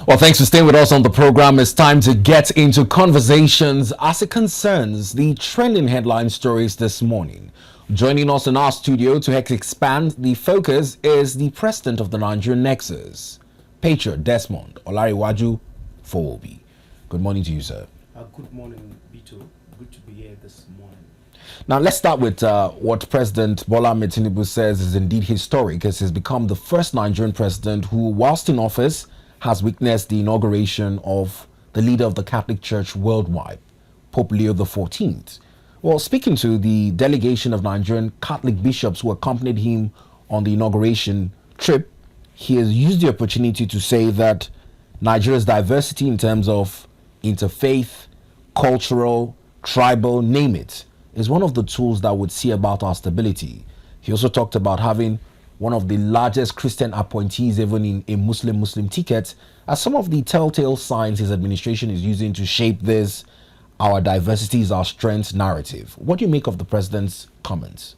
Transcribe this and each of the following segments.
Well, thanks for staying with us on the program. It's time to get into conversations as it concerns the trending headline stories this morning. Joining us in our studio to expand the focus is the president of the Nigerian Nexus, Patriot Desmond Olariwaju Fowobi. Good morning to you, sir. Good morning, Bito. Good to be here this morning. Now, let's start with what President Bola Ahmed Tinubu says is indeed historic, as he's become the first Nigerian president who, whilst in office, has witnessed the inauguration of the leader of the Catholic Church worldwide, Pope Leo XIV. Well, speaking to the delegation of Nigerian Catholic bishops who accompanied him on the inauguration trip, he has used the opportunity to say that Nigeria's diversity in terms of interfaith, cultural, tribal, name it, is one of the tools that would see about our stability. He also talked about having one of the largest Christian appointees even in a Muslim ticket, as some of the telltale signs his administration is using to shape this "our diversity is our strength" narrative. What do you make of the president's comments?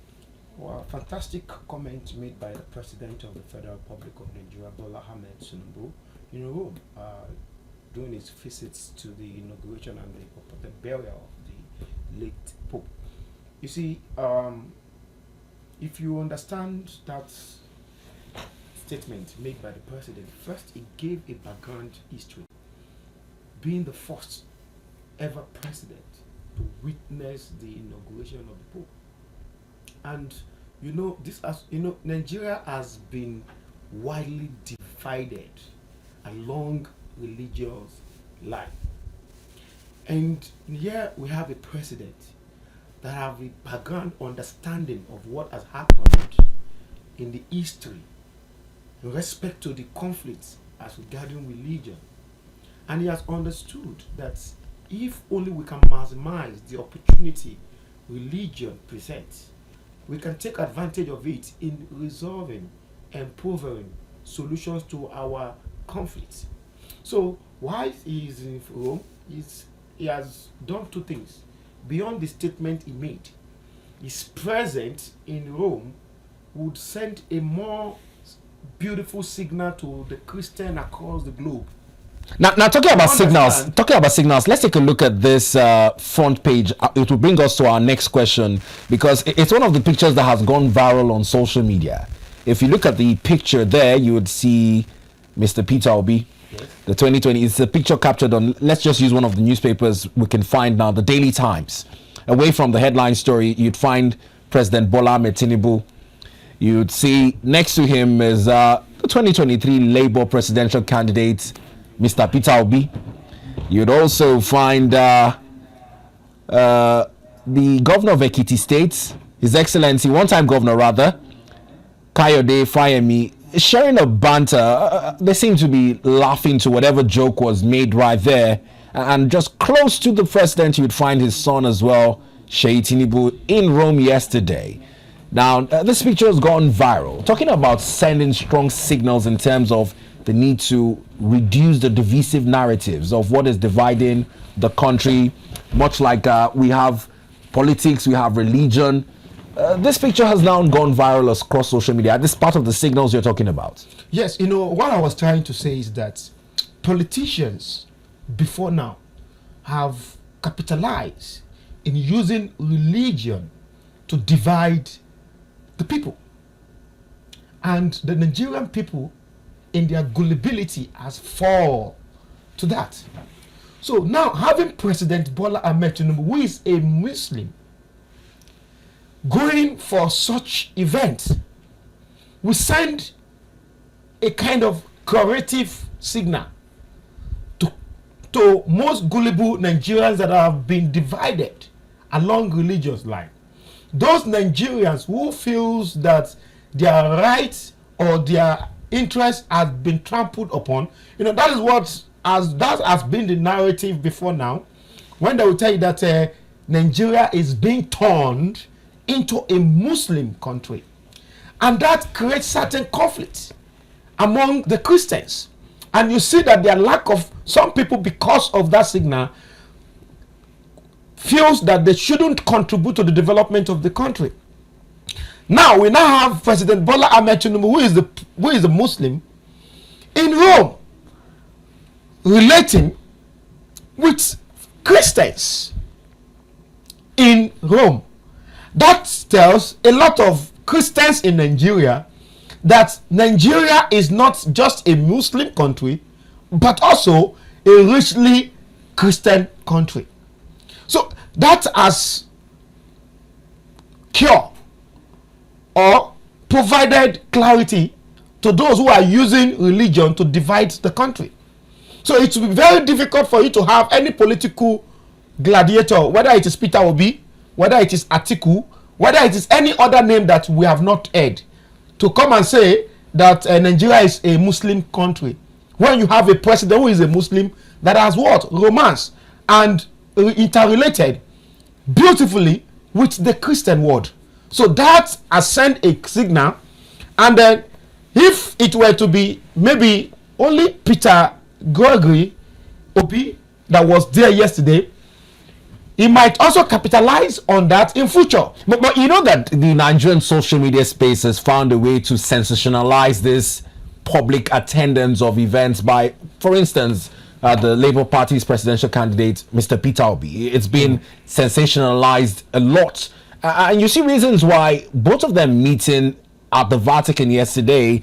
Well, fantastic comment made by the President of the Federal Republic of Nigeria, Bola Ahmed Tinubu, doing his visits to the inauguration and the burial of the late Pope. You see, if you understand that statement made by the President, first he gave a background history, being the first ever president to witness the inauguration of the Pope. And Nigeria has been widely divided along religious line. And here we have a president that have a background understanding of what has happened in the history in respect to the conflicts as regarding religion. And he has understood that if only we can maximize the opportunity religion presents, we can take advantage of it in resolving and improving solutions to our conflicts. So while he is in Rome, he has done two things. Beyond the statement he made, his presence in Rome would send a more beautiful signal to the Christian across the globe. Now talking about signals, let's take a look at this front page. It will bring us to our next question, because it's one of the pictures that has gone viral on social media. If you look at the picture there, you would see Mr. Peter Obi. Yes. The 2020, it's a picture captured on, let's just use one of the newspapers we can find now, the Daily Times. Away from the headline story, you'd find President Bola Ahmed Tinubu. You'd see next to him is the 2023 Labour presidential candidate, Mr. Peter Obi. You'd also find the governor of Ekiti State, His Excellency, one-time governor rather, Kayode Fayemi, sharing a banter. They seem to be laughing to whatever joke was made right there. And just close to the president, you'd find his son as well, Sheyi Tinubu, in Rome yesterday. Now, this picture has gone viral, talking about sending strong signals in terms of the need to reduce the divisive narratives of what is dividing the country, much like we have politics, we have religion. This picture has now gone viral across social media. This is part of the signals you're talking about. Yes, what I was trying to say is that politicians before now have capitalized in using religion to divide the people. And the Nigerian people, in their gullibility, has fall to that. So now, having President Bola Ahmed Tinubu, who is a Muslim, going for such events, we send a kind of corrective signal to most gullible Nigerians that have been divided along religious line. Those Nigerians who feels that their rights or their interest has been trampled upon, that is what has been the narrative before now, when they will tell you that Nigeria is being turned into a Muslim country, and that creates certain conflicts among the Christians. And you see that their lack of, some people, because of that signal, feels that they shouldn't contribute to the development of the country. Now we now have President Bola Ahmed Tinubu, who is a Muslim, in Rome, relating with Christians in Rome. That tells a lot of Christians in Nigeria that Nigeria is not just a Muslim country, but also a richly Christian country. So that has cured or provided clarity to those who are using religion to divide the country. So it will be very difficult for you to have any political gladiator, whether it is Peter Obi, whether it is Atiku, whether it is any other name that we have not heard, to come and say that Nigeria is a Muslim country, when you have a president who is a Muslim that has what? Romance and interrelated beautifully with the Christian world. So that has sent a signal. And then if it were to be maybe only Peter Gregory Obi that was there yesterday, he might also capitalize on that in future. But you know that the Nigerian social media space has found a way to sensationalize this public attendance of events by, for instance, the Labour Party's presidential candidate, Mr. Peter Obi. It's been sensationalized a lot. And you see reasons why both of them meeting at the Vatican yesterday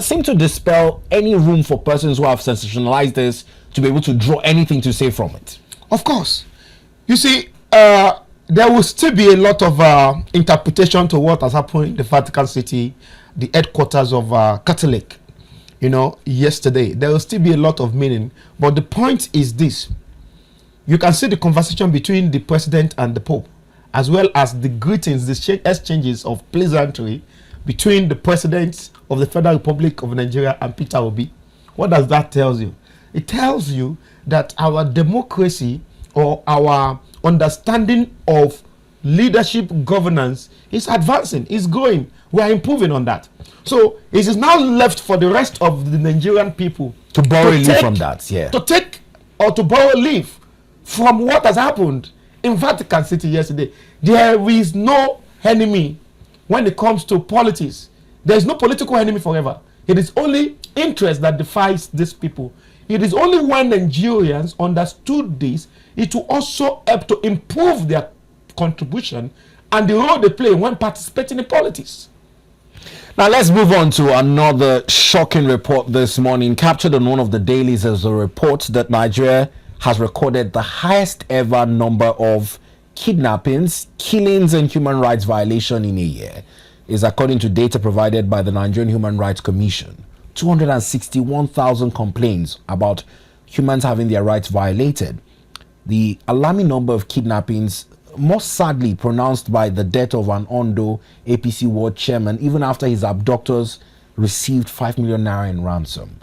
seem to dispel any room for persons who have sensationalized this to be able to draw anything to say from it. Of course. You see, there will still be a lot of interpretation to what has happened in the Vatican City, the headquarters of Catholic, yesterday. There will still be a lot of meaning. But the point is this. You can see the conversation between the president and the Pope, as well as the greetings, the exchanges of pleasantry between the president of the Federal Republic of Nigeria and Peter Obi. What does that tell you? It tells you that our democracy or our understanding of leadership governance is advancing, is growing. We are improving on that. So it is now left for the rest of the Nigerian people to borrow leave from that, to take or to borrow leave from what has happened in Vatican City yesterday. There is no enemy when it comes to politics. There is no political enemy forever. It is only interest that defies these people. It is only when Nigerians understood this, it will also help to improve their contribution and the role they play when participating in politics. Now let's move on to another shocking report this morning. Captured on one of the dailies as a report that Nigeria has recorded the highest ever number of kidnappings, killings, and human rights violation in a year. Is according to data provided by the Nigerian Human Rights Commission. 261,000 complaints about humans having their rights violated. The alarming number of kidnappings, most sadly pronounced by the death of an Ondo APC ward chairman, even after his abductors received 5 million naira in ransom.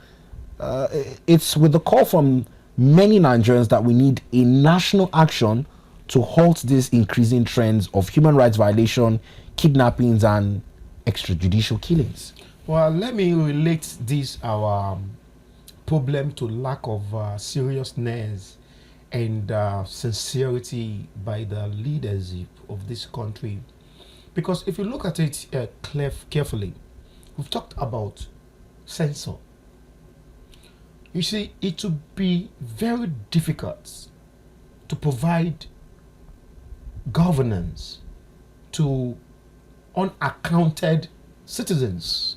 It's with the call from many Nigerians that we need a national action to halt these increasing trends of human rights violation, kidnappings, and extrajudicial killings. Well, let me relate this our problem to lack of seriousness and sincerity by the leadership of this country. Because if you look at it carefully, we've talked about censor. You see, it would be very difficult to provide governance to unaccounted citizens.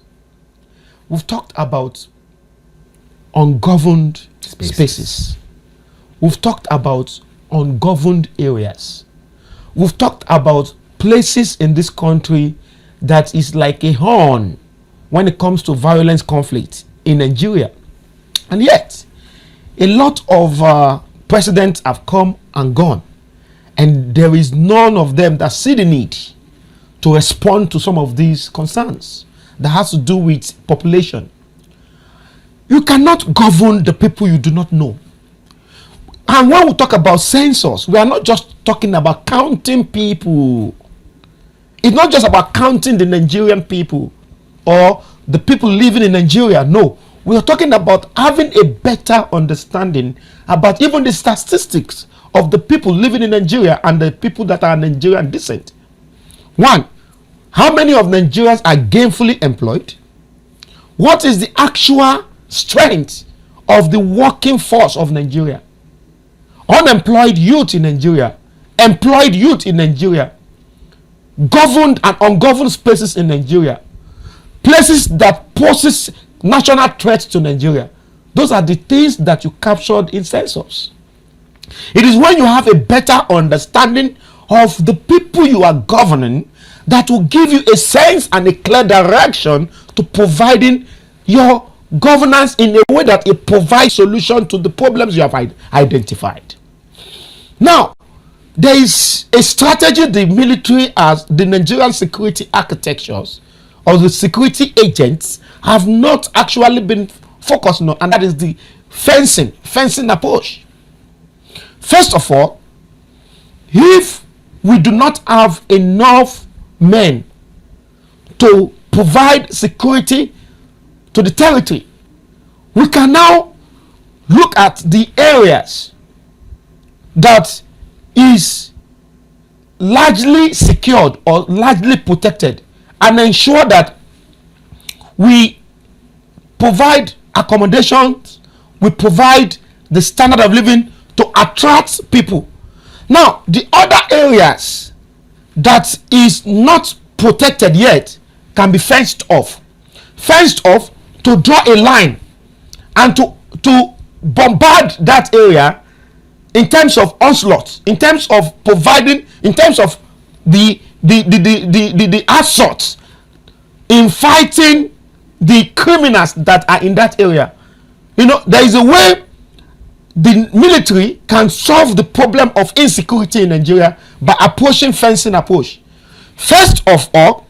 We've talked about ungoverned spaces. We've talked about ungoverned areas. We've talked about places in this country that is like a horn when it comes to violence conflict in Nigeria. And yet, a lot of presidents have come and gone, and there is none of them that see the need to respond to some of these concerns that has to do with population. You cannot govern the people you do not know. And when we talk about census, we are not just talking about counting people. It's not just about counting the Nigerian people or the people living in Nigeria. No, we are talking about having a better understanding about even the statistics of the people living in Nigeria and the people that are Nigerian descent. One, how many of Nigerians are gainfully employed? What is the actual strength of the working force of Nigeria. Unemployed youth in Nigeria, employed youth in Nigeria, governed and ungoverned spaces in Nigeria, places that poses national threats to Nigeria. Those are the things that you captured in census. It is when you have a better understanding of the people you are governing that will give you a sense and a clear direction to providing your governance in a way that it provides solution to the problems you have identified. Now, there is a strategy the military, as the Nigerian security architectures or the security agents have not actually been focusing on, and that is the fencing approach. First of all, if we do not have enough men to provide security to the territory, we can now look at the areas that is largely secured or largely protected and ensure that we provide accommodations, we provide the standard of living to attract people. Now, the other areas that is not protected yet can be fenced off to draw a line and to bombard that area in terms of onslaught, in terms of providing, in terms of the assaults in fighting the criminals that are in that area. You know, there is a way the military can solve the problem of insecurity in Nigeria by approaching fencing approach. First of all,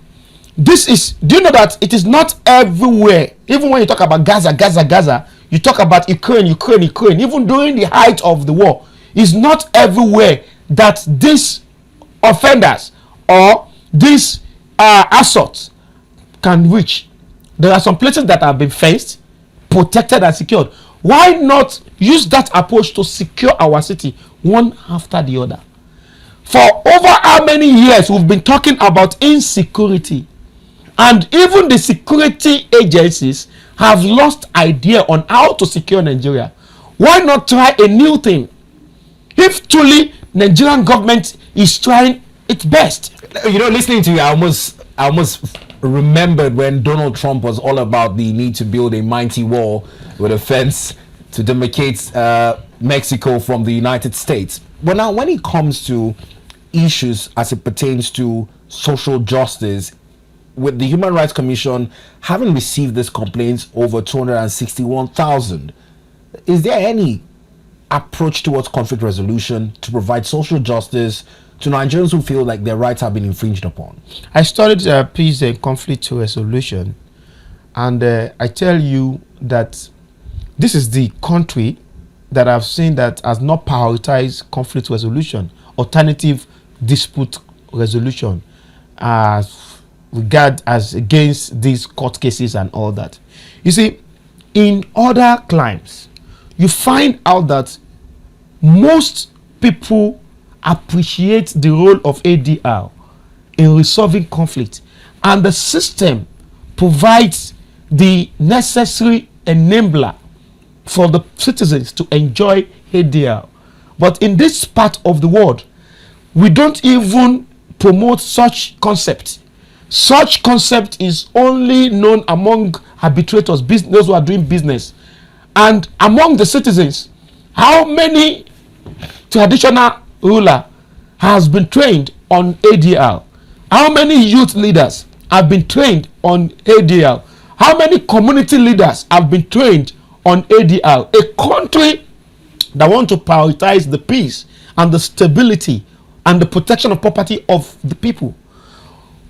this is, do you know that it is not everywhere? Even when you talk about Gaza, you talk about Ukraine. Even during the height of the war, it's not everywhere that these offenders or these assaults can reach. There are some places that have been fenced, protected, and secured. Why not use that approach to secure our city one after the other? For over how many years we've been talking about insecurity, and even the security agencies have lost idea on how to secure Nigeria. Why not try a new thing? If truly Nigerian government is trying its best. You know, listening to you, I almost remembered when Donald Trump was all about the need to build a mighty wall with a fence to demarcate Mexico from the United States. But now, when it comes to issues as it pertains to social justice, with the Human Rights Commission having received these complaints over 261,000, is there any approach towards conflict resolution to provide social justice to Nigerians who feel like their rights have been infringed upon? I studied peace and conflict resolution, and I tell you that this is the country that I've seen that has not prioritized conflict resolution, alternative dispute resolution, regard as against these court cases and all that. You see, in other climes, you find out that most people appreciate the role of ADR in resolving conflict, and the system provides the necessary enabler for the citizens to enjoy ADR. But in this part of the world, we don't even promote such concept. Such concept is only known among arbitrators, those who are doing business. And among the citizens, how many traditional ruler has been trained on ADR? How many youth leaders have been trained on ADR? How many community leaders have been trained on ADR? A country that wants to prioritize the peace and the stability and the protection of property of the people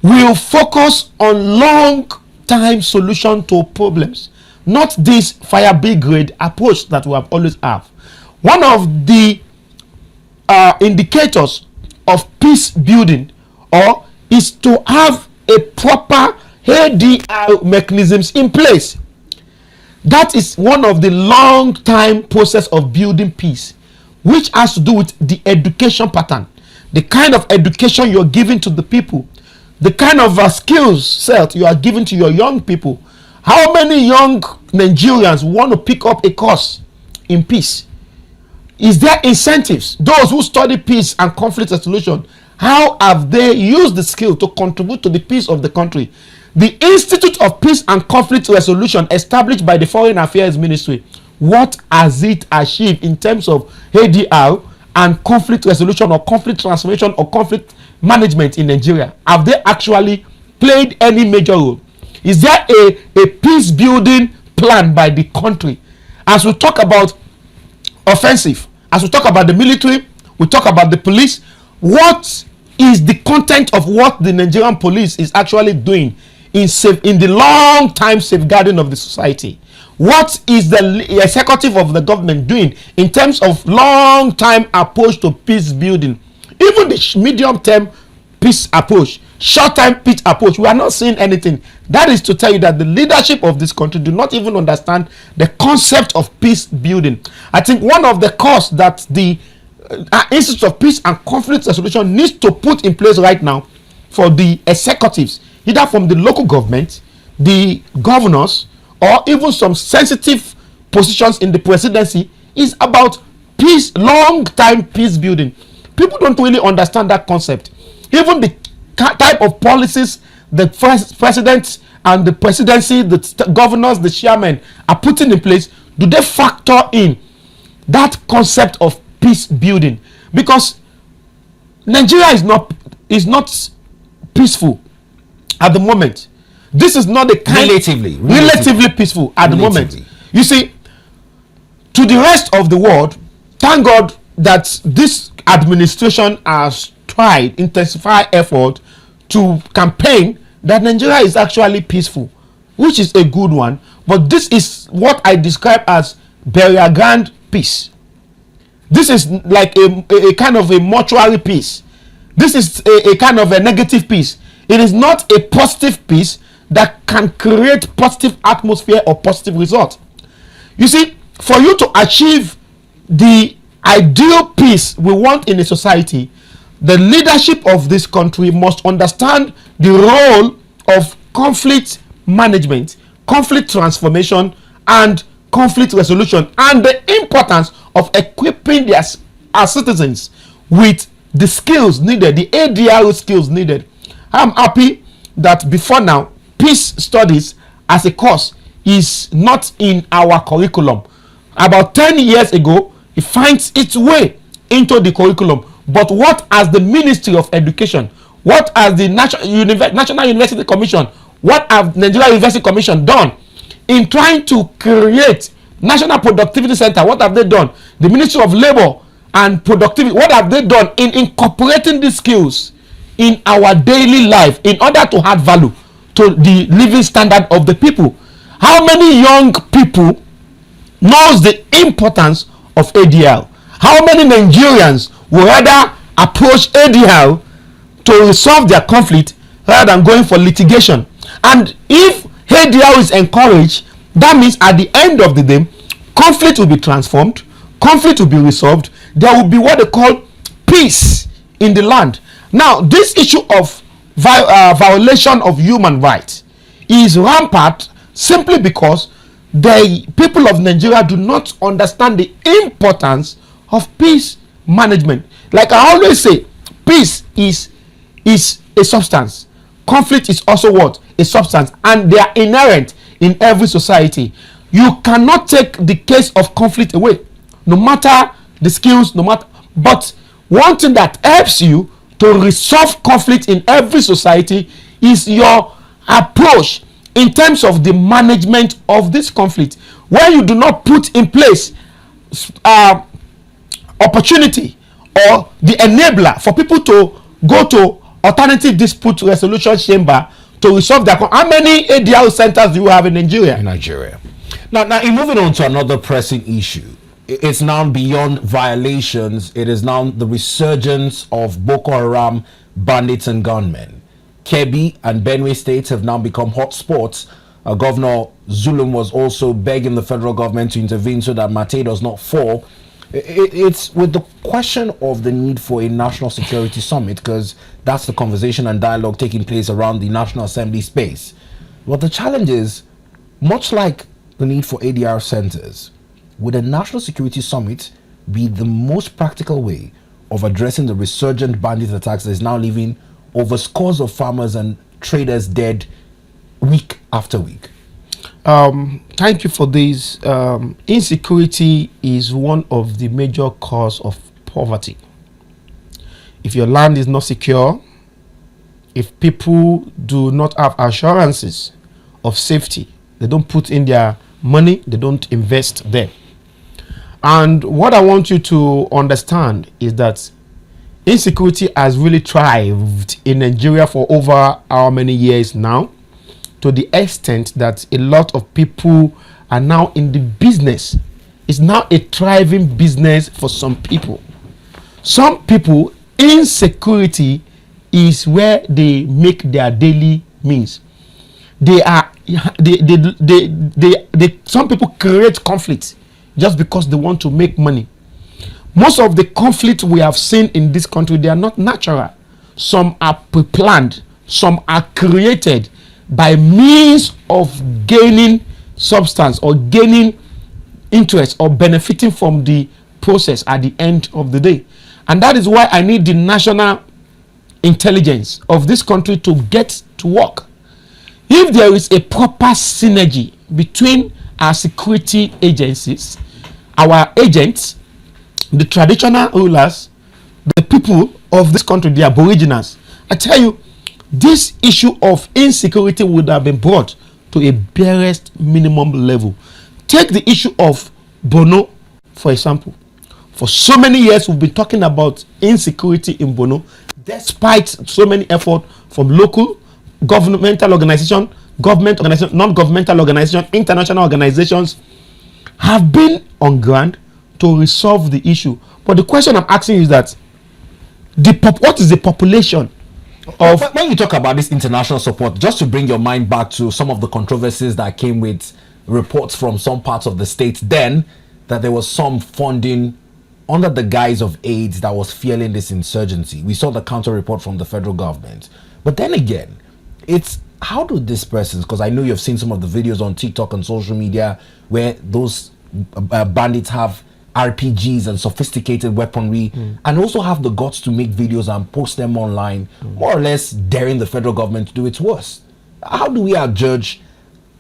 will focus on long-time solution to problems, not this fire brigade approach that we have always have. One of the indicators of peace building is to have a proper ADR mechanisms in place. That is one of the long-time process of building peace, which has to do with the education pattern, the kind of education you're giving to the people, the kind of skills set you are giving to your young people. How many young Nigerians want to pick up a course in peace? Is there incentives? Those who study peace and conflict resolution, how have they used the skill to contribute to the peace of the country? The Institute of Peace and Conflict Resolution, established by the Foreign Affairs Ministry, what has it achieved in terms of ADR and conflict resolution or conflict transformation or conflict management in Nigeria? Have they actually played any major role? Is there a peace building plan by the country? As we talk about offensive, as we talk about the military, we talk about the police, what is the content of what the Nigerian police is actually doing in the long time safeguarding of the society? What is the executive of the government doing in terms of long time approach to peace building? Even the medium term peace approach, short time peace approach, we are not seeing anything. That is to tell you that the leadership of this country do not even understand the concept of peace building. I think one of the costs that the Institute of Peace and Conflict Resolution needs to put in place right now for the executives, either from the local government, the governors, or even some sensitive positions in the presidency, is about peace, long time peace building. People don't really understand that concept. Even the type of policies the president and the presidency, the governors, the chairmen are putting in place, do they factor in that concept of peace building? Because Nigeria is not peaceful at the moment. This is not the kind relatively peaceful at the moment. You see, to the rest of the world, thank God that this administration has tried intensify effort to campaign that Nigeria is actually peaceful, which is a good one. But this is what I describe as burial ground peace. This is like a kind of a mortuary peace. This is a kind of a negative peace. It is not a positive peace that can create positive atmosphere or positive result. You see, for you to achieve the ideal peace we want in a society, the leadership of this country must understand the role of conflict management, conflict transformation, and conflict resolution, and the importance of equipping our citizens with the skills needed, the ADR skills needed. I'm happy that before now, peace studies as a course is not in our curriculum. About 10 years ago, it finds its way into the curriculum. But what has the Ministry of Education, what has the National University Commission, what have Nigeria University Commission done in trying to create National Productivity Center? What have they done? The Ministry of Labor and Productivity, what have they done in incorporating these skills in our daily life in order to add value to the living standard of the people? How many young people knows the importance of ADL? How many Nigerians would rather approach ADL to resolve their conflict rather than going for litigation? And if ADL is encouraged, that means at the end of the day, conflict will be transformed, conflict will be resolved, there will be what they call peace in the land. Now, this issue of violation of human rights is rampant simply because the people of Nigeria do not understand the importance of peace management. Like I always say, peace is a substance. Conflict is also what? A substance, and they are inherent in every society. You cannot take the case of conflict away, no matter the skills, no matter. But one thing that helps you to resolve conflict in every society is your approach in terms of the management of this conflict. When you do not put in place opportunity or the enabler for people to go to alternative dispute resolution chamber to resolve their how many ADL centers do you have in Nigeria? Now, in moving on to another pressing issue, it's now beyond violations. It is now the resurgence of Boko Haram, bandits, and gunmen. Kebbi and Benue states have now become hot spots. Governor Zulum was also begging the federal government to intervene so that Mate does not fall. It's with the question of the need for a national security summit, because that's the conversation and dialogue taking place around the National Assembly space. But the challenge is, much like the need for ADR centers, would a national security summit be the most practical way of addressing the resurgent bandit attacks that is now leaving over scores of farmers and traders dead week after week? Thank you for this. Insecurity is one of the major cause of poverty. If your land is not secure, if people do not have assurances of safety, they don't put in their money, they don't invest there. And what I want you to understand is that insecurity has really thrived in Nigeria for over how many years now, to the extent that a lot of people are now in the business. It's now a thriving business for some people. Some people, insecurity is where they make their daily means. Some people create conflict just because they want to make money. Most of the conflict we have seen in this country, they are not natural. Some are pre-planned, some are created by means of gaining substance or gaining interest or benefiting from the process at the end of the day. And that is why I need the national intelligence of this country to get to work. If there is a proper synergy between our security agencies, our agents, the traditional rulers, the people of this country, the aboriginals, I tell you, this issue of insecurity would have been brought to a barest minimum level. Take the issue of Bono, for example. For so many years, we've been talking about insecurity in Bono, despite so many efforts from local, governmental organization, government organization, non-governmental organization, international organizations have been on ground to resolve the issue. But the question I'm asking is that what is the population of... When you talk about this international support, just to bring your mind back to some of the controversies that came with reports from some parts of the state then, that there was some funding under the guise of AIDS that was fueling this insurgency. We saw the counter report from the federal government. But then again, it's how do these persons, because I know you've seen some of the videos on TikTok and social media where those bandits have RPGs and sophisticated weaponry and also have the guts to make videos and post them online, more or less daring the federal government to do its worst. How do we adjudge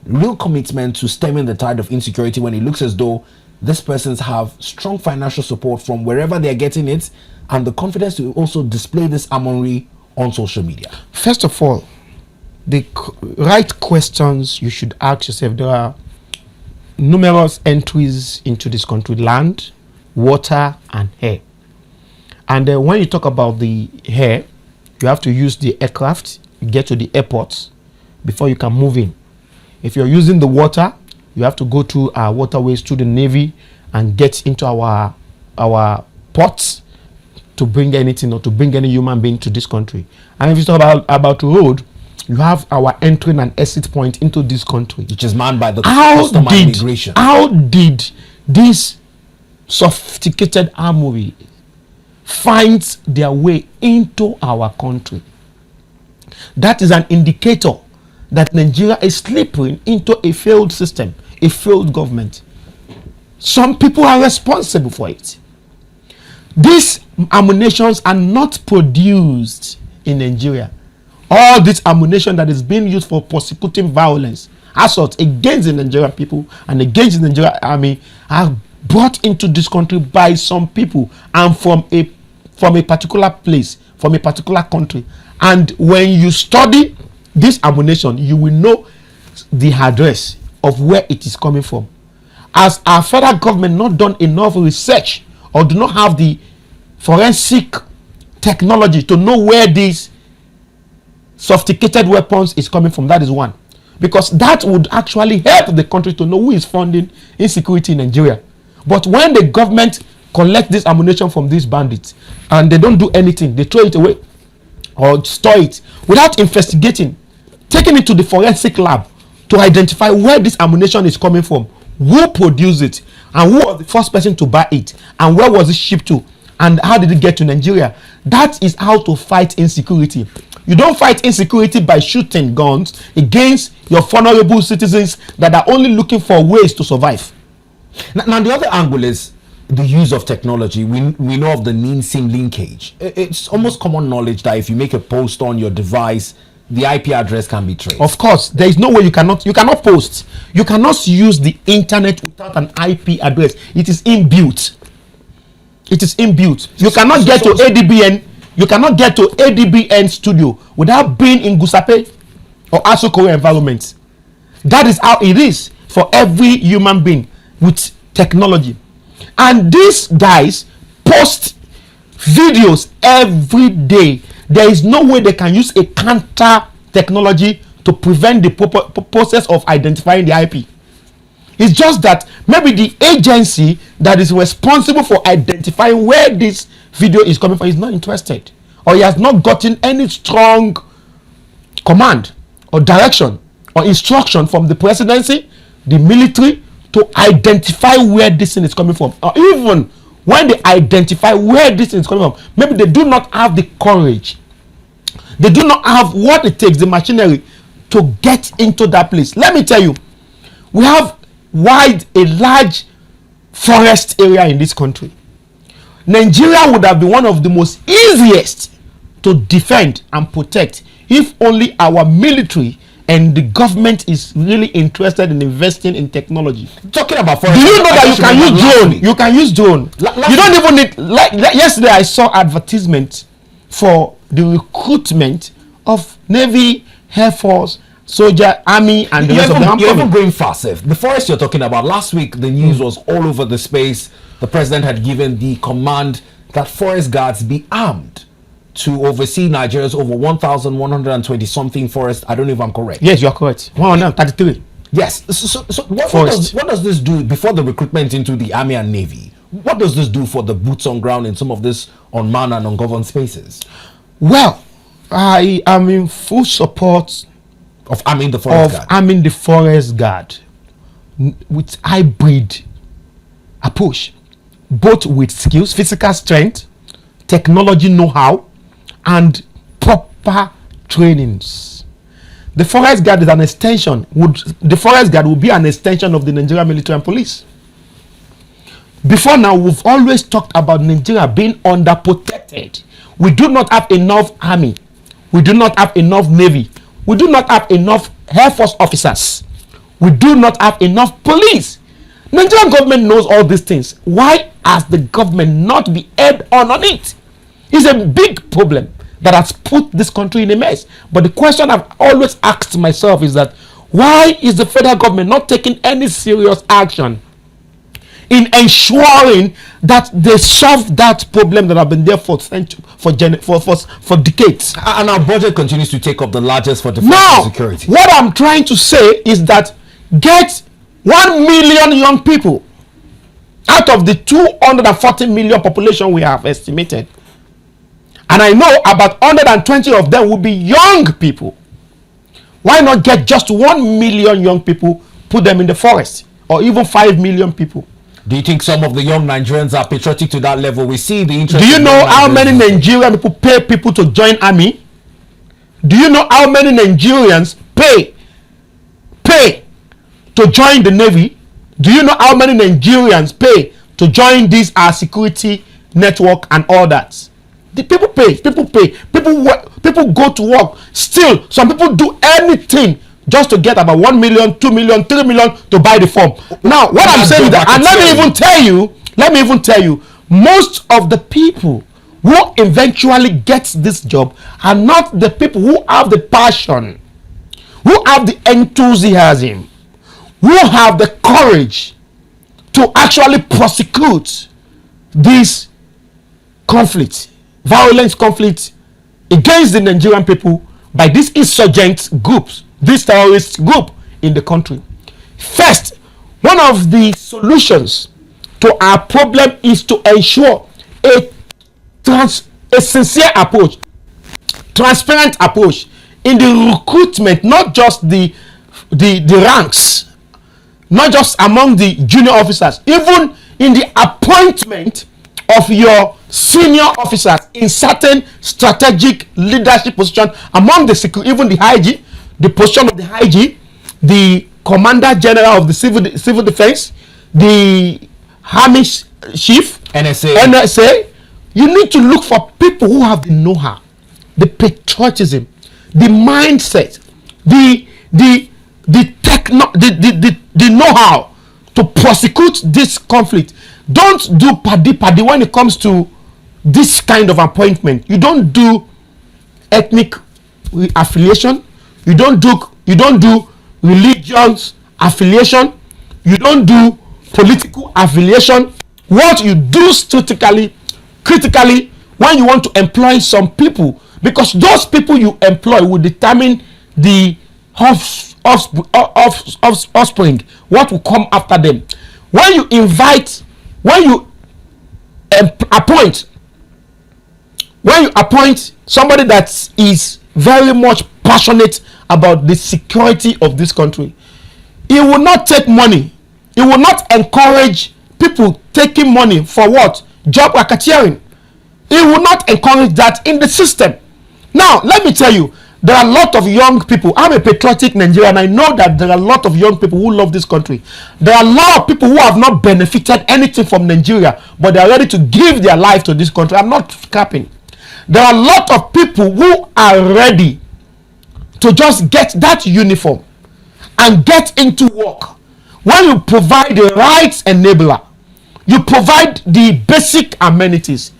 real commitment to stemming the tide of insecurity when it looks as though these persons have strong financial support from wherever they're getting it and the confidence to also display this armory on social media? First of all, the right questions you should ask yourself. There are numerous entries into this country: land, water, and air. And when you talk about the air, you have to use the aircraft, you get to the airports before you can move in. If you're using the water, you have to go to our waterways, to the Navy, and get into our ports to bring anything or to bring any human being to this country. And if you talk about road, you have our entry and exit point into this country, which is manned by the custom and immigration. How did this sophisticated armory find their way into our country? That is an indicator that Nigeria is slipping into a failed system, a failed government. Some people are responsible for it. These ammunitions are not produced in Nigeria. All this ammunition that is being used for persecuting violence, assault against the Nigerian people and against the Nigerian army, are brought into this country by some people and from a particular place, from a particular country. And when you study this ammunition, you will know the address of where it is coming from. As our federal government not done enough research or do not have the forensic technology to know where these sophisticated weapons is coming from, that is one. Because that would actually help the country to know who is funding insecurity in Nigeria. But when the government collect this ammunition from these bandits and they don't do anything, they throw it away or store it without investigating, taking it to the forensic lab to identify where this ammunition is coming from, who produced it, and who was the first person to buy it, and where was it shipped to, and how did it get to Nigeria. That is how to fight insecurity. You don't fight insecurity by shooting guns against your vulnerable citizens that are only looking for ways to survive. Now the other angle is the use of technology. We know of the NIN-SIM linkage. It's almost common knowledge that if you make a post on your device, the IP address can be traced. Of course, there is no way you cannot post. You cannot use the internet without an IP address. It is inbuilt. It is inbuilt. You cannot get to ADBN. You cannot get to ADBN studio without being in Gusape or Asokoro environment. That is how it is for every human being with technology. And these guys post videos every day. There is no way they can use a counter technology to prevent the process of identifying the IP. It's just that maybe the agency that is responsible for identifying where this video is coming from is not interested, or he has not gotten any strong command or direction or instruction from the presidency, the military, to identify where this thing is coming from. Or even when they identify where this thing is coming from, maybe they do not have the courage, they do not have what it takes, the machinery, to get into that place. Let me tell you, we have a large forest area in this country. Nigeria would have been one of the most easiest to defend and protect if only our military and the government is really interested in investing in technology. Talking about forest, do you know that you can use drone? You can use drone. You don't even need, like yesterday I saw advertisement for the recruitment of Navy, Air Force, soldier, army, and the rest of them. You're even going fast. The forest you're talking about, last week the news was all over the space. The president had given the command that forest guards be armed to oversee Nigeria's over 1,120 something forests. I don't know if I'm correct. Yes, you are correct. 133. Yes. So what does this do before the recruitment into the army and navy? What does this do for the boots on ground in some of this unmanned and ungoverned spaces? Well, I am in full support of arming the forest guard with hybrid approach, both with skills, physical strength, technology know-how, and proper trainings. The forest guard is an extension. The forest guard will be an extension of the Nigerian military and police. Before now, we've always talked about Nigeria being underprotected. We do not have enough army. We do not have enough navy. We do not have enough Air Force officers. We do not have enough police. Nigerian government knows all these things. Why has the government not be head on it? It's a big problem that has put this country in a mess. But the question I've always asked myself is that why is the federal government not taking any serious action in ensuring that they solve that problem that have been there for decades? And our budget continues to take up the largest for defense and security. What I'm trying to say is that get 1 million young people out of the 240 million population we have estimated. And I know about 120 of them will be young people. Why not get just 1 million young people, put them in the forest, or even 5 million people? Do you think some of the young Nigerians are patriotic to that level? We see the interest. Do you know how many Nigerian people pay people to join army? Do you know how many Nigerians pay to join the navy? Do you know how many Nigerians pay to join this security network and all that? The people pay. People work, people go to work. Still, some people do anything just to get about 1 million, 2 million, 3 million to buy the form. Now, what I'm saying is that, and let me even tell you, most of the people who eventually get this job are not the people who have the passion, who have the enthusiasm, who have the courage to actually prosecute this conflict, violent conflict against the Nigerian people by these insurgent groups, this terrorist group in the country. First, one of the solutions to our problem is to ensure a sincere approach, transparent approach in the recruitment, not just the ranks, not just among the junior officers, even in the appointment of your senior officers in certain strategic leadership positions among the even the IG, the position of the IG, the commander general of the civil defense, the army chief, NSA. You need to look for people who have the know-how, the patriotism, the mindset, the know-how to prosecute this conflict. Don't do paddy when it comes to this kind of appointment. You don't do ethnic affiliation. You don't do religious affiliation. You don't do political affiliation. What you do critically, when you want to employ some people, because those people you employ will determine the offspring, what will come after them. When you appoint somebody that is very much passionate about the security of this country, he will not take money. He will not encourage people taking money for what? Job racketeering. He will not encourage that in the system. Now, let me tell you, there are a lot of young people. I'm a patriotic Nigerian. I know that there are a lot of young people who love this country. There are a lot of people who have not benefited anything from Nigeria, but they are ready to give their life to this country. I'm not capping. There are a lot of people who are ready to just get that uniform and get into work. When you provide the right enabler, you provide the basic amenities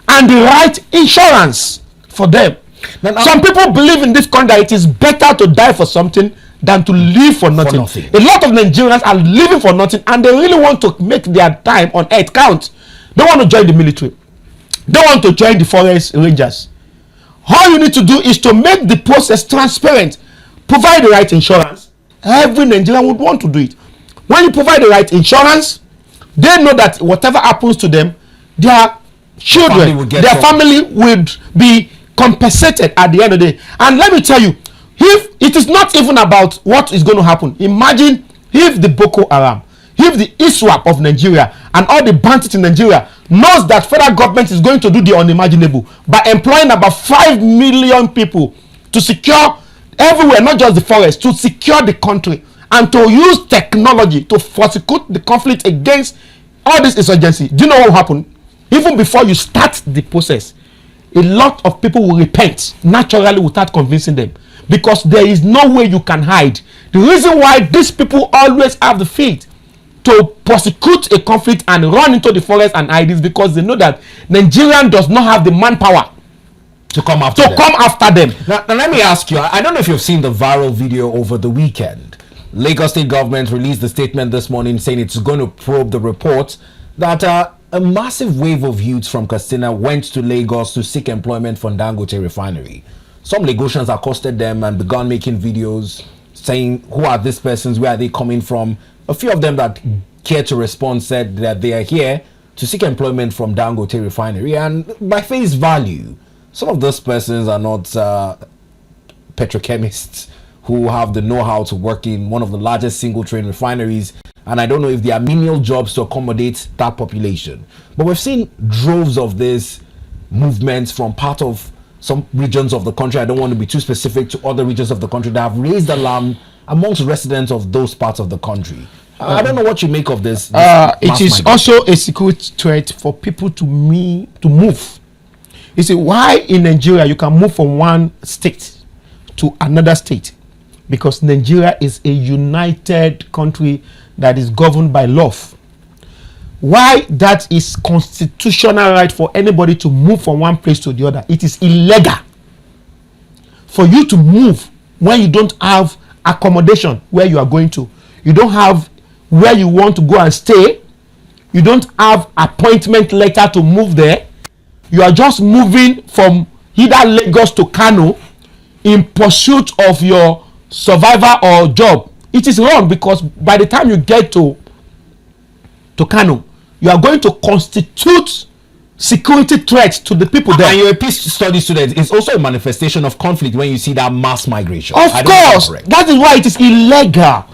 and the right insurance for them. Now, some people believe in this country that it is better to die for something than to live for nothing. A lot of Nigerians are living for nothing, and they really want to make their time on earth count. They want to join the military. They want to join the forest rangers. All you need to do is to make the process transparent. Provide the right insurance. Every Nigerian would want to do it. When you provide the right insurance, they know that whatever happens to them, their children, their family would be compensated at the end of the day. And let me tell you, if it is not even about what is going to happen, imagine if the Boko Haram, if the ISWAP of Nigeria and all the bandits in Nigeria knows that federal government is going to do the unimaginable by employing about 5 million people to secure everywhere, not just the forest, to secure the country and to use technology to prosecute the conflict against all this insurgency. Do you know what will happen? Even before you start the process, a lot of people will repent naturally without convincing them, because there is no way you can hide. The reason why these people always have the faith to prosecute a conflict and run into the forest and hide is because they know that Nigeria does not have the manpower to come after them. Now let me ask you, I don't know if you've seen the viral video over the weekend. Lagos State government released a statement this morning saying it's going to probe the report that a massive wave of youths from Katsina went to Lagos to seek employment for Dangote refinery. Some Lagosians accosted them and began making videos saying, who are these persons, where are they coming from? A few of them that cared to respond said that they are here to seek employment from Dangote refinery, and by face value, some of those persons are not petrochemists who have the know-how to work in one of the largest single train refineries, and I don't know if there are menial jobs to accommodate that population. But we've seen droves of these movements from part of some regions of the country. I don't want to be too specific, to other regions of the country that have raised alarm amongst residents of those parts of the country. I don't know what you make of this. It is also a security threat for people to move. You see, why in Nigeria you can move from one state to another state? Because Nigeria is a united country that is governed by law. Why that is constitutional right for anybody to move from one place to the other? It is illegal for you to move when you don't have accommodation where you are going to. You don't have where you want to go and stay. You don't have appointment letter to move there. You are just moving from either Lagos to Kano in pursuit of your survival or job. It is wrong, because by the time you get to Kano, you are going to constitute security threats to the people there. And you're a peace study student. It's also a manifestation of conflict when you see that mass migration. Of course, that is why it is illegal.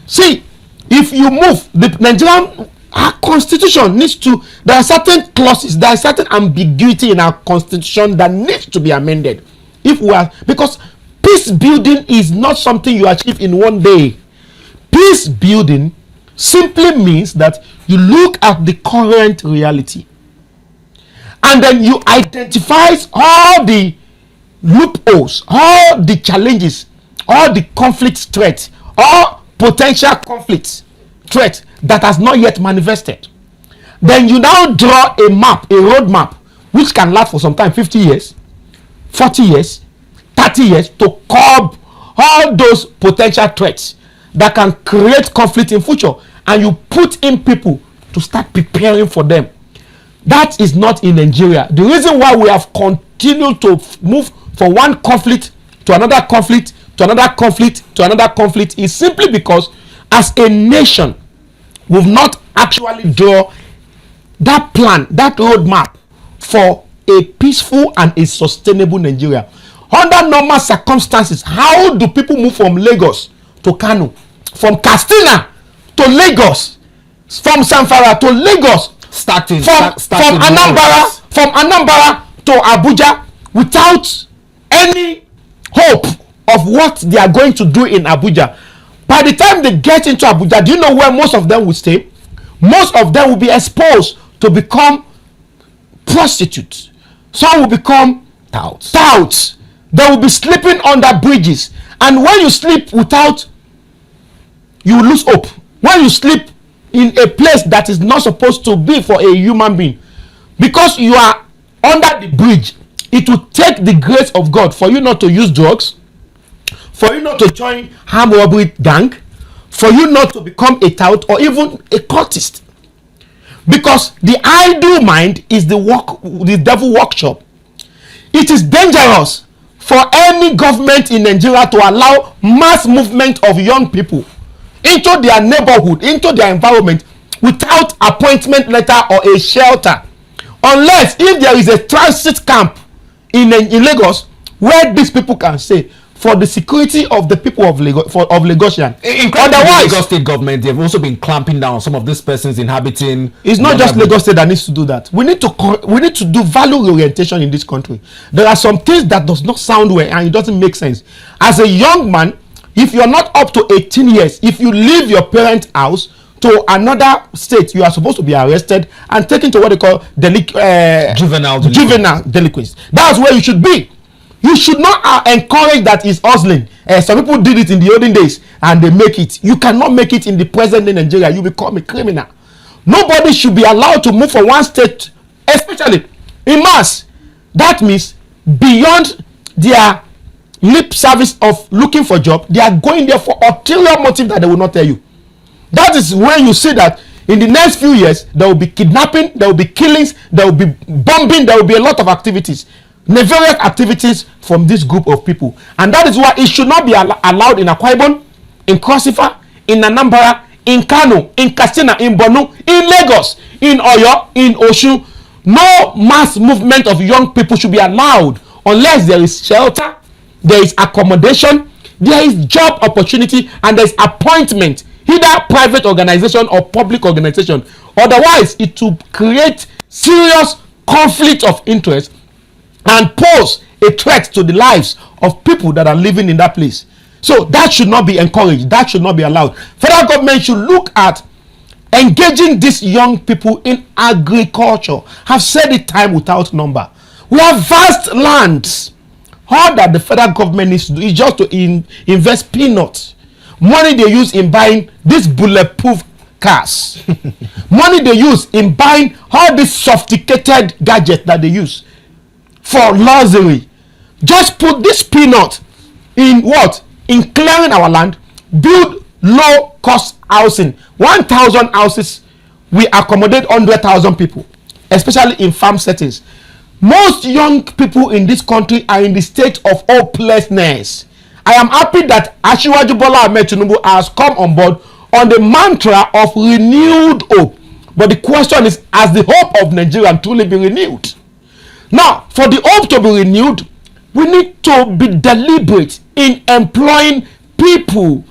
See, if you move, the Nigerian Our constitution needs to, there are certain clauses, there is certain ambiguity in our constitution that needs to be amended. If we are, because peace building is not something you achieve in one day. Peace building simply means that you look at the current reality and then you identify all the loopholes, all the challenges, all the conflict threats, all potential conflicts, threat that has not yet manifested. Then you now draw a map, a road map, which can last for some time, 50 years, 40 years, 30 years, to curb all those potential threats that can create conflict in future, and you put in people to start preparing for them. That is not in Nigeria. The reason why we have continued to move from one conflict to another conflict to another conflict to another conflict is simply because as a nation we've not actually draw that plan, that roadmap for a peaceful and a sustainable Nigeria. Under normal circumstances, how do people move from Lagos to Kano, from Katsina to Lagos, from Zamfara to Lagos, from Anambra to Abuja without any hope of what they are going to do in Abuja? By the time they get into Abuja, do you know where most of them will stay? Most of them will be exposed to become prostitutes. Some will become touts. They will be sleeping under bridges. And when you sleep without, you lose hope. When you sleep in a place that is not supposed to be for a human being, because you are under the bridge, it will take the grace of God for you not to use drugs, for you not to join armed robbery gang, for you not to become a tout or even a cultist. Because the idle mind is the devil workshop. It is dangerous for any government in Nigeria to allow mass movement of young people into their neighborhood, into their environment, without appointment letter or a shelter, unless if there is a transit camp in Lagos where these people can stay for the security of the people of Lagosian. Otherwise, Lagos state government, they've also been clamping down on some of these persons inhabiting. It's not just Lagos state that needs to do that. We need to do value orientation in this country. There are some things that does not sound well and it doesn't make sense. As a young man, if you're not up to 18 years, if you leave your parents' house to another state, you are supposed to be arrested and taken to what they call juvenile delinquents. That's where you should be. You should not encourage that is hustling. Some people did it in the olden days and they make it. You cannot make it in the present day Nigeria. You become a criminal. Nobody should be allowed to move from one state, especially in mass. That means beyond their lip service of looking for job, they are going there for ulterior motive that they will not tell you. That is when you see that in the next few years there will be kidnapping, there will be killings, there will be bombing, there will be a lot of activities, nefarious activities from this group of people. And that is why it should not be allowed in Akwa Ibom, in Cross River, in Anambra, in Kano, in Katsina, in Borno, in Lagos, in Oyo, in Osun. No mass movement of young people should be allowed unless there is shelter, there is accommodation, there is job opportunity, and there is appointment, either private organization or public organization. Otherwise, it will create serious conflict of interest and pose a threat to the lives of people that are living in that place. So that should not be encouraged. That should not be allowed. Federal government should look at engaging these young people in agriculture. I've said it time without number. We have vast lands. All that the federal government needs to do is just to invest peanuts. Money they use in buying these bulletproof cars. Money they use in buying all these sophisticated gadgets that they use for luxury. Just put this peanut in what? In clearing our land, build low cost housing. 1,000 houses, we accommodate 100,000 people, especially in farm settings. Most young people in this country are in the state of hopelessness. I am happy that Asiwaju Bola Ahmed Tinubu has come on board on the mantra of renewed hope. But the question is, has the hope of Nigeria truly been renewed? Now, for the hope to be renewed, we need to be deliberate in employing people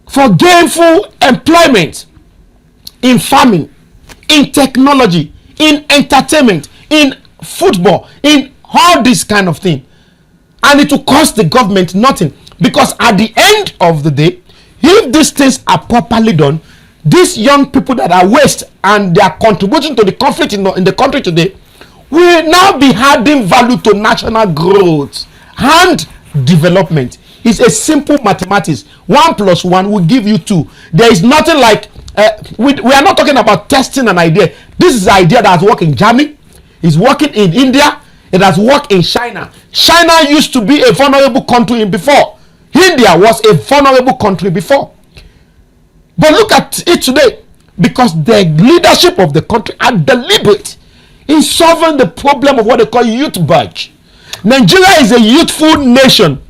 for gainful employment. in farming, in technology, in entertainment, in football, in all this kind of thing. And it will cost the government nothing. Because at the end of the day, if these things are properly done, these young people that are waste and they are contributing to the conflict in the country today will now be adding value to national growth and development. It's a simple mathematics. 1 + 1 will give you 2. There is nothing like we are not talking about testing an idea. This is an idea that has worked in Germany, is working in India, it has worked in China. China used to be a vulnerable country before. India was a vulnerable country before. But look at it today, because the leadership of the country are deliberate in solving the problem of what they call youth budge. Nigeria is a youthful nation,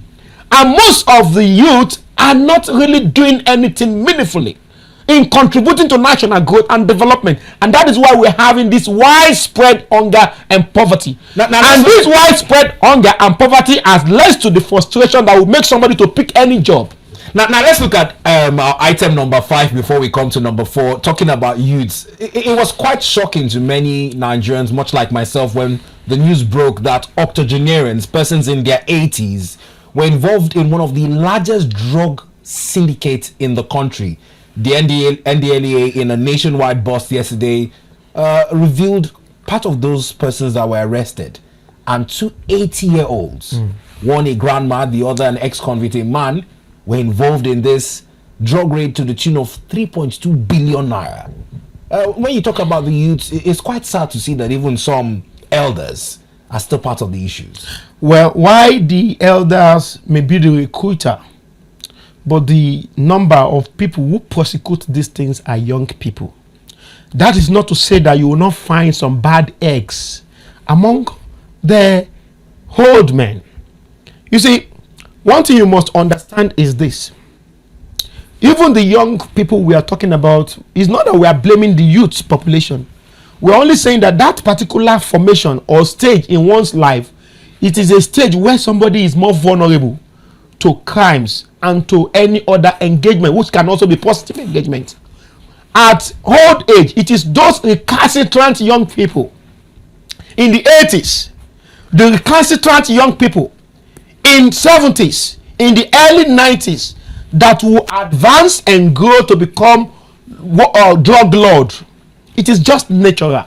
and most of the youth are not really doing anything meaningfully in contributing to national growth and development. And that is why we're having this widespread hunger and poverty. And this widespread hunger and poverty has led to the frustration that will make somebody to pick any job. Now let's look at our item number 5 before we come to number 4, talking about youths. It was quite shocking to many Nigerians, much like myself, when the news broke that octogenarians, persons in their 80s, were involved in one of the largest drug syndicates in the country. The NDLEA, in a nationwide bust yesterday, revealed part of those persons that were arrested, and 2 80-year-olds, one a grandma, the other an ex-convict, a man, were involved in this drug raid to the tune of 3.2 billion naira. When you talk about the youth, it's quite sad to see that even some elders are still part of the issues. Well, why the elders may be the recruiter, but the number of people who prosecute these things are young people. That is not to say that you will not find some bad eggs among the old men. You see, one thing you must understand is this. Even the young people we are talking about, is not that we are blaming the youth population. We're only saying that that particular formation or stage in one's life, it is a stage where somebody is more vulnerable to crimes and to any other engagement, which can also be positive engagement. At old age, it is those recalcitrant young people in the 80s, the recalcitrant young people in 70s, in the early 90s, that will advance and grow to become drug lord. It is just natural.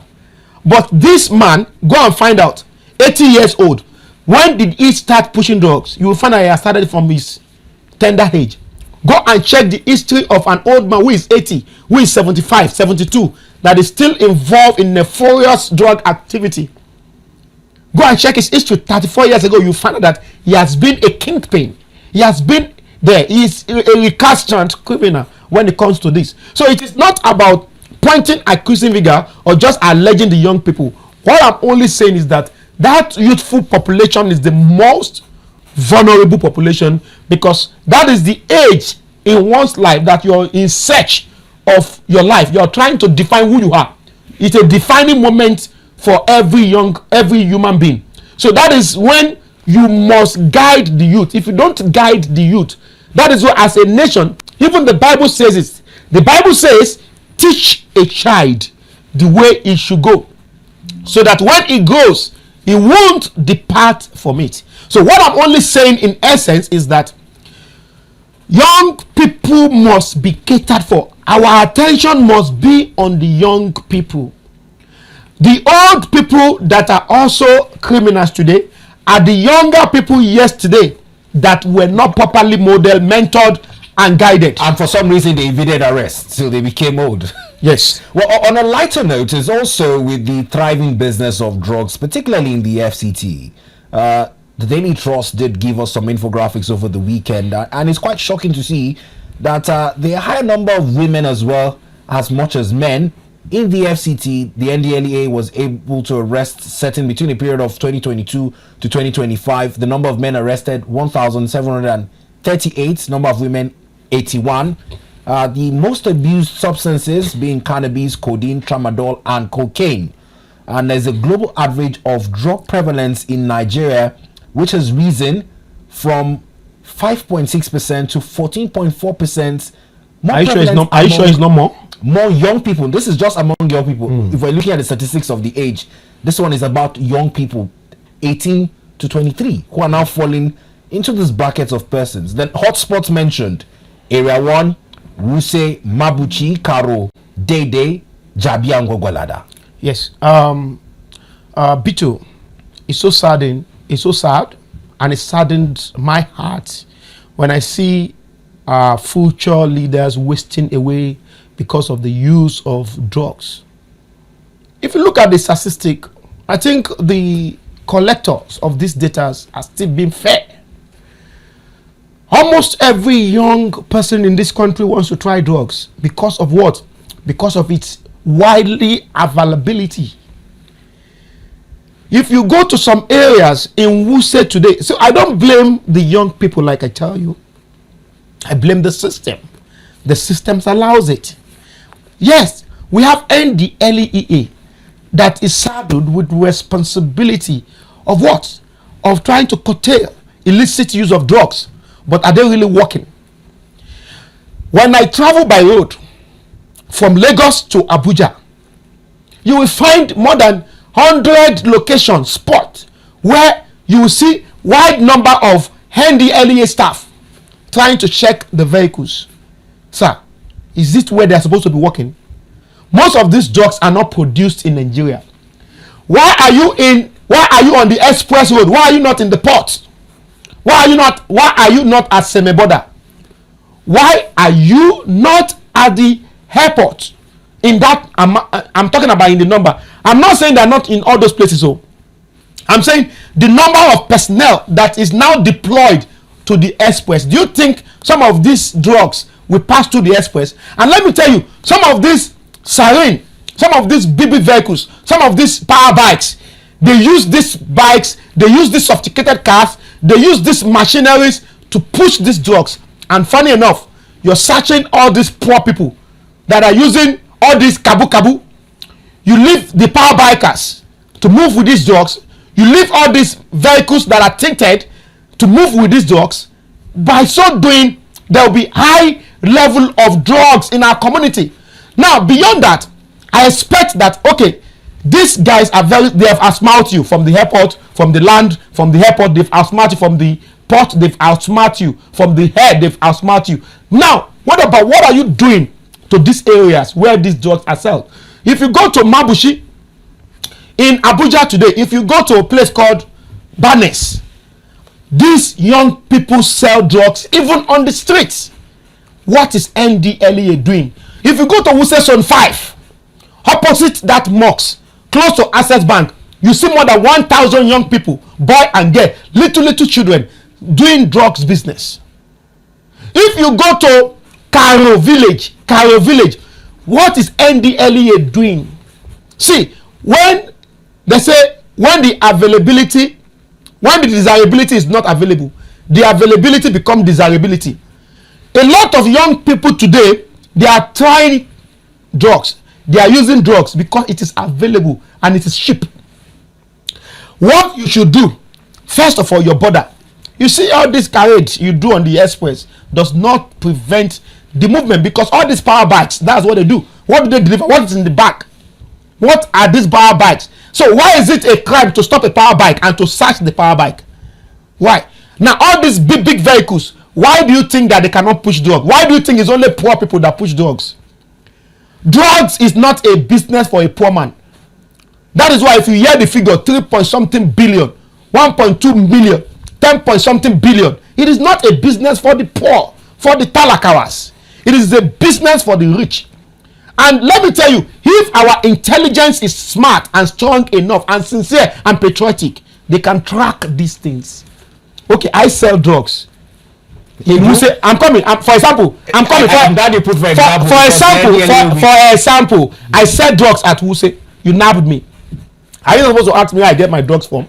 But this man, go and find out, 80 years old, when did he start pushing drugs? You will find out he started from his tender age. Go and check the history of an old man who is 80, who is 75, 72, that is still involved in nefarious drug activity. Go and check his history 34 years ago. You find out that he has been a kingpin. He has been there. He is a recalcitrant criminal when it comes to this. So it is not about pointing accusing figure or just alleging the young people. What I'm only saying is that that youthful population is the most vulnerable population, because that is the age in one's life that you're in search of your life. You're trying to define who you are. It's a defining moment for every human being. So that is when you must guide the youth. If you don't guide the youth, that is why as a nation, even the Bible says it. The Bible says, teach a child the way he should go, so that when he grows, he won't depart from it. So what I'm only saying in essence is that young people must be catered for. Our attention must be on the young people. The old people that are also criminals today are the younger people yesterday that were not properly modeled, mentored, and guided. And for some reason, they evaded arrest, so they became old. Yes. Well, on a lighter note, is also with the thriving business of drugs, particularly in the FCT. The Daily Trust did give us some infographics over the weekend, and it's quite shocking to see that there are a higher number of women as well as much as men in the FCT. The NDLEA was able to arrest, setting between a period of 2022 to 2025, the number of men arrested 1,738, number of women 81. The most abused substances being cannabis, codeine, tramadol, and cocaine. And there's a global average of drug prevalence in Nigeria, which has risen from 5.6% to 14.4%. Are you sure it's not more? more young people. This is just among young people. If we're looking at the statistics of the age, this one is about young people 18 to 23 who are now falling into this bracket of persons. Then hotspots mentioned: Area 1, Wuse, Mabuchi, Karo, Dede, Jabi, and Gogolada. Yes. Bito, it's so saddening. It's so sad, and it saddened my heart when I see future leaders wasting away because of the use of drugs. If you look at the statistic, I think the collectors of these data are still being fair. Almost every young person in this country wants to try drugs. Because of what? Because of its widely availability. If you go to some areas in Wuse today, so I don't blame the young people, like I tell you. I blame the system. The system allows it. Yes, we have NDLEA that is saddled with responsibility of what? Of trying to curtail illicit use of drugs. But are they really working? When I travel by road from Lagos to Abuja, you will find more than 100 location spots where you will see wide number of NDLEA staff trying to check the vehicles. Sir, is this where they are supposed to be working? Most of these drugs are not produced in Nigeria. Why are you on the express road? Why are you not in the port? Why are you not at Semeboda? Why are you not at the airport? In that, I'm talking about in the number. I'm not saying they're not in all those places. So I'm saying the number of personnel that is now deployed to the express. Do you think some of these drugs will pass through the express? And let me tell you, some of these siren, some of these BB vehicles, some of these power bikes, they use these bikes, they use these sophisticated cars, they use these machineries to push these drugs. And funny enough, you're searching all these poor people that are using all these kabu. You leave the power bikers to move with these drugs. You leave all these vehicles that are tinted to move with these drugs. By so doing, there will be high level of drugs in our community. Now, beyond that, I expect that, okay, these guys they have outsmart you from the airport, from the land, from the airport, they've outsmart you from the port, they've outsmart you from the head, they've outsmart you. Now, what are you doing to these areas where these drugs are sold? If you go to Mabuchi in Abuja today, if you go to a place called Bandits, these young people sell drugs even on the streets. What is NDLEA doing? If you go to Wuse Zone 5, opposite that mosque, close to Access Bank, you see more than 1,000 young people, boy and girl, little children, doing drugs business. If you go to Cairo Village, what is NDLEA doing? See, when they say when the desirability is not available, the availability becomes desirability. A lot of young people today, they are trying drugs. They are using drugs because it is available and it is cheap. What you should do, first of all, your border. You see all this carriage you do on the express does not prevent the movement, because all these power bikes, that's what they do. What do they deliver? What is in the back? What are these power bikes? So why is it a crime to stop a power bike and to search the power bike? Why? Now all these big vehicles, why do you think that they cannot push drugs? Why do you think it's only poor people that push drugs? Drugs is not a business for a poor man. That is why if you hear the figure 3-point-something billion, 1.2 million, 10-point-something billion, it is not a business for the poor, for the talakawas. It is a business for the rich. And let me tell you, if our intelligence is smart and strong enough and sincere and patriotic, they can track these things. Okay, I sell drugs. You say, I'm coming. For example, I'm coming. For example, I sell drugs at Wuse. You nabbed me. Are you supposed to ask me where I get my drugs from?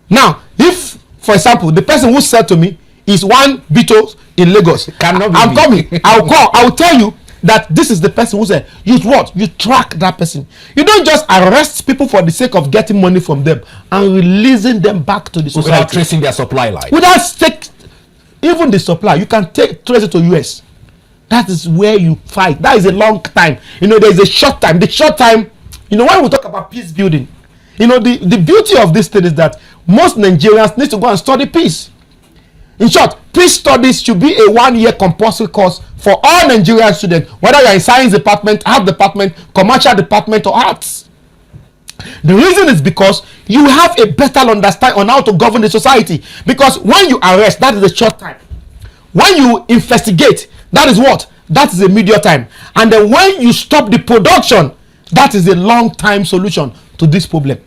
Now, if, for example, the person who said to me is one Bito in Lagos, I'm coming. I'll call. I'll tell you that this is the person who said, use what? You track that person. You don't just arrest people for the sake of getting money from them and releasing them back to the society. Without tracing their supply line. Without even the supply. You can trace it to US. That is where you fight. That is a long time. There's a short time. The short time, when we talk about peace building, the beauty of this thing is that most Nigerians need to go and study peace. In short, peace studies should be a 1-year compulsory course for all Nigerian students, whether you're in science department, art department, commercial department, or arts. The reason is because you have a better understanding on how to govern the society. Because when you arrest, that is a short time. When you investigate, that is what? That is a medium time. And then when you stop the production, that is a long time solution to this problem.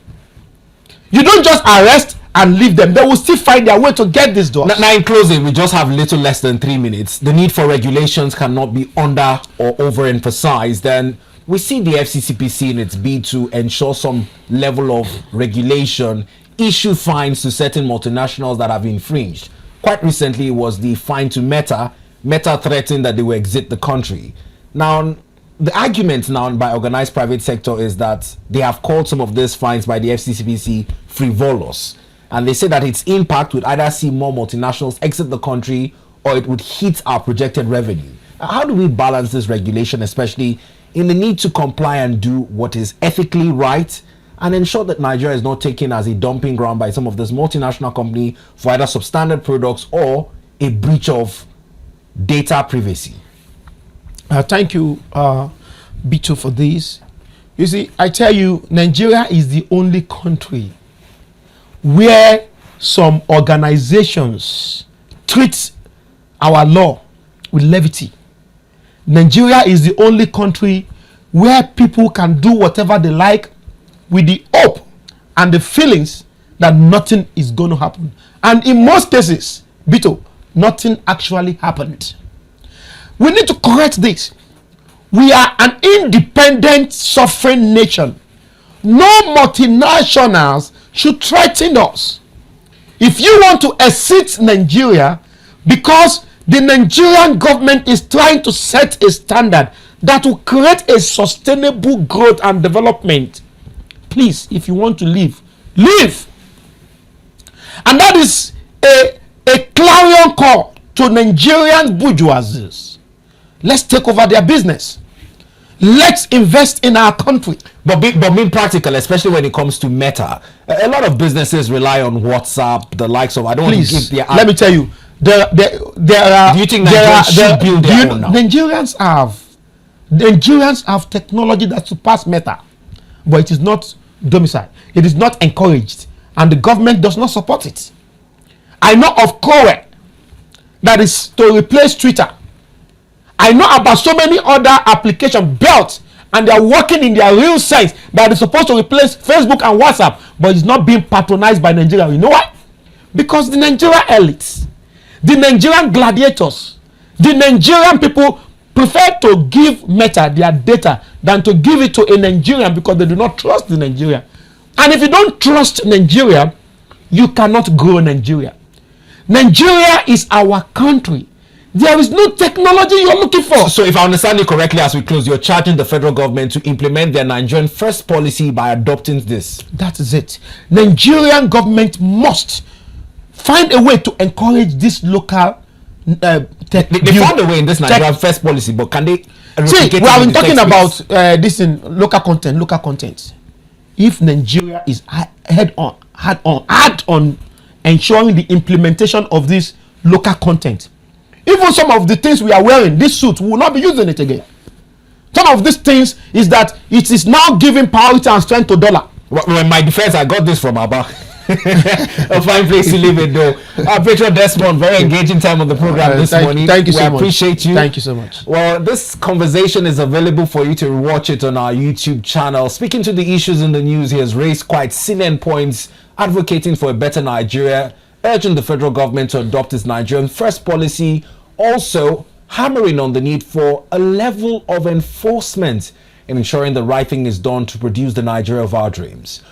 You don't just arrest and leave them. They will still find their way to get this done. Now, in closing, we just have little less than 3 minutes. The need for regulations cannot be under or overemphasized. And we see the FCCPC in its bid to ensure some level of regulation, issue fines to certain multinationals that have infringed. Quite recently, it was the fine to Meta. Meta threatened that they will exit the country. Now, the argument now by Organised Private Sector is that they have called some of these fines by the FCCPC frivolous. And they say that its impact would either see more multinationals exit the country or it would hit our projected revenue. How do we balance this regulation, especially in the need to comply and do what is ethically right and ensure that Nigeria is not taken as a dumping ground by some of this multinational company for either substandard products or a breach of data privacy? Thank you, Bito, for this. You see, I tell you, Nigeria is the only country where some organizations treat our law with levity. Nigeria is the only country where people can do whatever they like with the hope and the feelings that nothing is going to happen. And in most cases, Bito, nothing actually happened. We need to correct this. We are an independent, sovereign nation. No multinationals should threaten us. If you want to exit Nigeria because the Nigerian government is trying to set a standard that will create a sustainable growth and development, please, if you want to leave, leave. And that is a clarion call to Nigerian bourgeoisies. Let's take over their business. Let's invest in our country. But being practical, especially when it comes to Meta, a lot of businesses rely on WhatsApp, the likes of. I don't Please, want to give their. let me tell you, there are. Do you think Nigerians should build their own now? Nigerians have technology that surpass Meta, but it is not domiciled. It is not encouraged, and the government does not support it. I know of Korea that is to replace Twitter. I know about so many other applications built, and they are working in their real sense that is supposed to replace Facebook and WhatsApp, but it's not being patronized by Nigeria. You know why? Because the Nigerian elites, the Nigerian gladiators, the Nigerian people prefer to give Meta their data than to give it to a Nigerian because they do not trust the Nigerian. And if you don't trust Nigeria, you cannot grow Nigeria. Nigeria is our country. There is no technology you're looking for. So if I understand you correctly, as we close, you're charging the federal government to implement their Nigerian first policy by adopting this. That is it. Nigerian government must find a way to encourage this local tech. They found a way in this Nigerian first policy, but can they? See, we have been talking about this in local content. If Nigeria is hard on ensuring the implementation of this local content, even some of the things we are wearing, this suit, we will not be using it again. Some of these things is that it is now giving priority and strength to dollar. Well, in my defense, I got this from Abba. A fine place to live it, though. Patron Desmond, very engaging time on the program this morning. Thank you so much. We appreciate you. Thank you so much. Well, this conversation is available for you to watch it on our YouTube channel. Speaking to the issues in the news, he has raised quite salient points, advocating for a better Nigeria, urging the federal government to adopt its Nigerian first policy, also hammering on the need for a level of enforcement in ensuring the right thing is done to produce the Nigeria of our dreams.